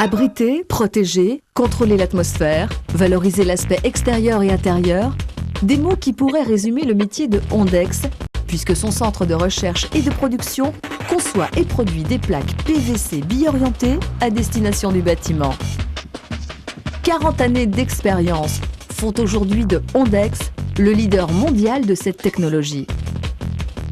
Abriter, protéger, contrôler l'atmosphère, valoriser l'aspect extérieur et intérieur, des mots qui pourraient résumer le métier de Ondex, puisque son centre de recherche et de production conçoit et produit des plaques PVC bi-orientées à destination du bâtiment. 40 années d'expérience font aujourd'hui de Ondex le leader mondial de cette technologie.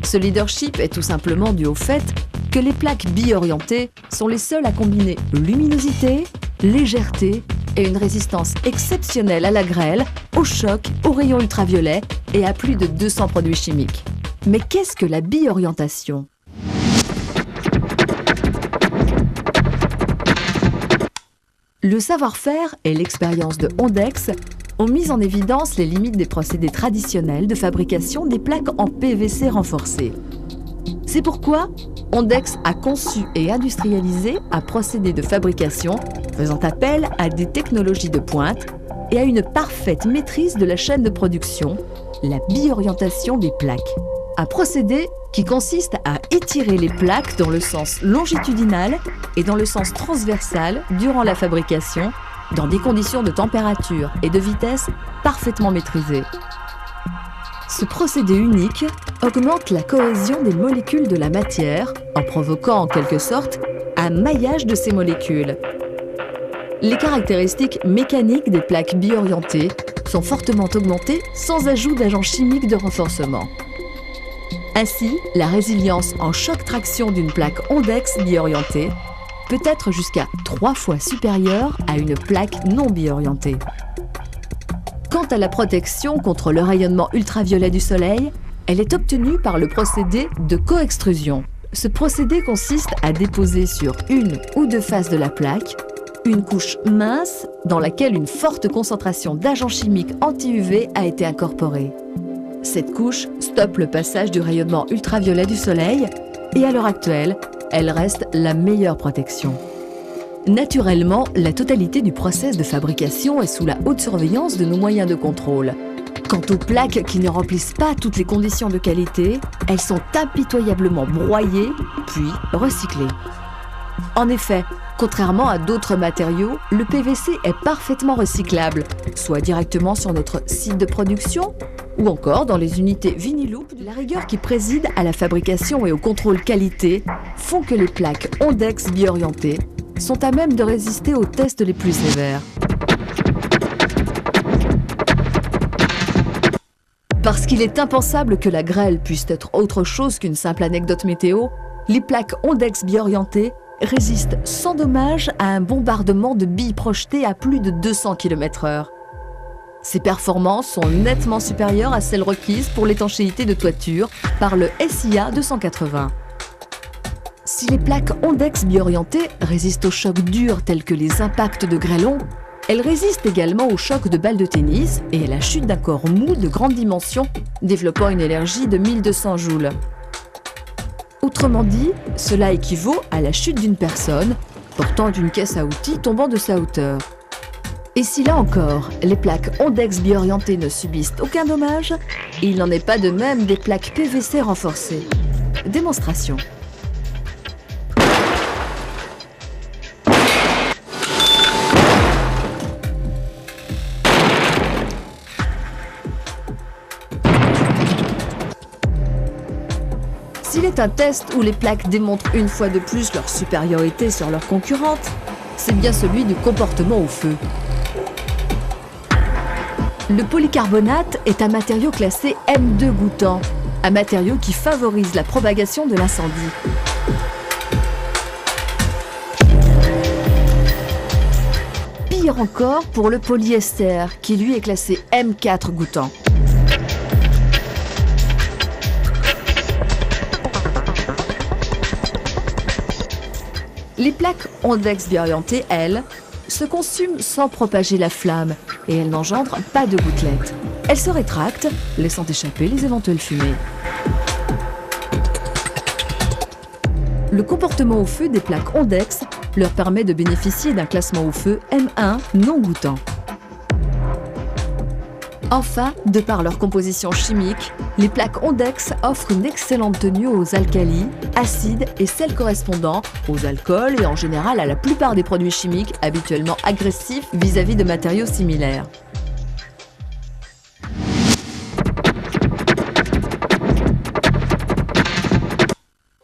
Ce leadership est tout simplement dû au fait que les plaques bi-orientées sont les seules à combiner luminosité, légèreté et une résistance exceptionnelle à la grêle, au choc, aux rayons ultraviolets et à plus de 200 produits chimiques. Mais qu'est-ce que la bi-orientation ? Le savoir-faire et l'expérience de Ondex ont mis en évidence les limites des procédés traditionnels de fabrication des plaques en PVC renforcées. C'est pourquoi Ondex a conçu et industrialisé un procédé de fabrication faisant appel à des technologies de pointe et à une parfaite maîtrise de la chaîne de production, la bi-orientation des plaques. Un procédé qui consiste à étirer les plaques dans le sens longitudinal et dans le sens transversal durant la fabrication, dans des conditions de température et de vitesse parfaitement maîtrisées. Ce procédé unique augmente la cohésion des molécules de la matière en provoquant en quelque sorte un maillage de ces molécules. Les caractéristiques mécaniques des plaques bi-orientées sont fortement augmentées sans ajout d'agents chimiques de renforcement. Ainsi, la résilience en choc-traction d'une plaque Ondex bi-orientée peut être jusqu'à 3 fois supérieure à une plaque non bi-orientée. Quant à la protection contre le rayonnement ultraviolet du soleil, elle est obtenue par le procédé de coextrusion. Ce procédé consiste à déposer sur une ou deux faces de la plaque une couche mince dans laquelle une forte concentration d'agents chimiques anti-UV a été incorporée. Cette couche stoppe le passage du rayonnement ultraviolet du soleil et à l'heure actuelle, elle reste la meilleure protection. Naturellement, la totalité du process de fabrication est sous la haute surveillance de nos moyens de contrôle. Quant aux plaques qui ne remplissent pas toutes les conditions de qualité, elles sont impitoyablement broyées puis recyclées. En effet, contrairement à d'autres matériaux, le PVC est parfaitement recyclable, soit directement sur notre site de production ou encore dans les unités Viniloop. La rigueur qui préside à la fabrication et au contrôle qualité font que les plaques Ondex bi-orientées sont à même de résister aux tests les plus sévères. Parce qu'il est impensable que la grêle puisse être autre chose qu'une simple anecdote météo, les plaques Ondex bi-orientées résistent sans dommage à un bombardement de billes projetées à plus de 200 km/h. Ces performances sont nettement supérieures à celles requises pour l'étanchéité de toiture par le SIA 280. Si les plaques Ondex bi-orientées résistent aux chocs durs tels que les impacts de grêlons, elles résistent également aux chocs de balles de tennis et à la chute d'un corps mou de grande dimension développant une énergie de 1200 joules. Autrement dit, cela équivaut à la chute d'une personne portant une caisse à outils tombant de sa hauteur. Et si là encore, les plaques Ondex bi-orientées ne subissent aucun dommage, il n'en est pas de même des plaques PVC renforcées. Démonstration. S'il est un test où les plaques démontrent une fois de plus leur supériorité sur leurs concurrentes, c'est bien celui du comportement au feu. Le polycarbonate est un matériau classé M2 goûtant, un matériau qui favorise la propagation de l'incendie. Pire encore pour le polyester, qui lui est classé M4 goûtant. Les plaques Ondex bi-orientées, elles, se consument sans propager la flamme et elles n'engendrent pas de gouttelettes. Elles se rétractent, laissant échapper les éventuelles fumées. Le comportement au feu des plaques Ondex leur permet de bénéficier d'un classement au feu M1 non goûtant. Enfin, de par leur composition chimique, les plaques Ondex offrent une excellente tenue aux alcalis, acides et sels correspondant aux alcools et en général à la plupart des produits chimiques habituellement agressifs vis-à-vis de matériaux similaires.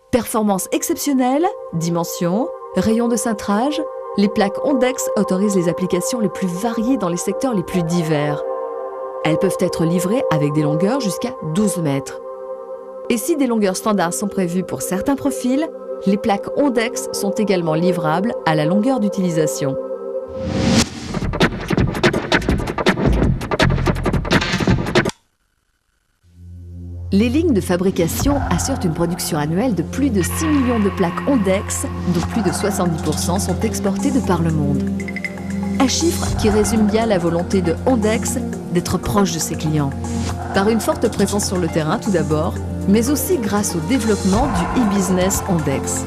Performance exceptionnelle, dimension, rayon de cintrage, les plaques Ondex autorisent les applications les plus variées dans les secteurs les plus divers. Elles peuvent être livrées avec des longueurs jusqu'à 12 mètres. Et si des longueurs standards sont prévues pour certains profils, les plaques Ondex sont également livrables à la longueur d'utilisation. Les lignes de fabrication assurent une production annuelle de plus de 6 millions de plaques Ondex, dont plus de 70% sont exportées de par le monde. Un chiffre qui résume bien la volonté de Ondex d'être proche de ses clients. Par une forte présence sur le terrain tout d'abord, mais aussi grâce au développement du e-business Ondex.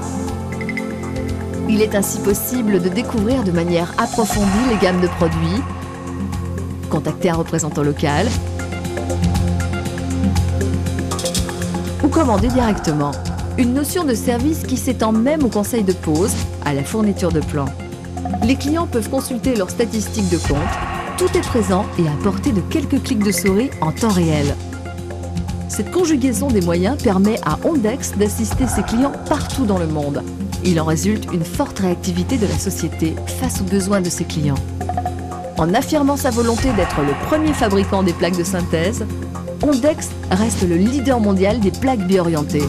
Il est ainsi possible de découvrir de manière approfondie les gammes de produits, contacter un représentant local ou commander directement. Une notion de service qui s'étend même au conseil de pose, à la fourniture de plans. Les clients peuvent consulter leurs statistiques de compte, tout est présent et à portée de quelques clics de souris en temps réel. Cette conjugaison des moyens permet à Ondex d'assister ses clients partout dans le monde. Il en résulte une forte réactivité de la société face aux besoins de ses clients. En affirmant sa volonté d'être le premier fabricant des plaques de synthèse, Ondex reste le leader mondial des plaques biorientées.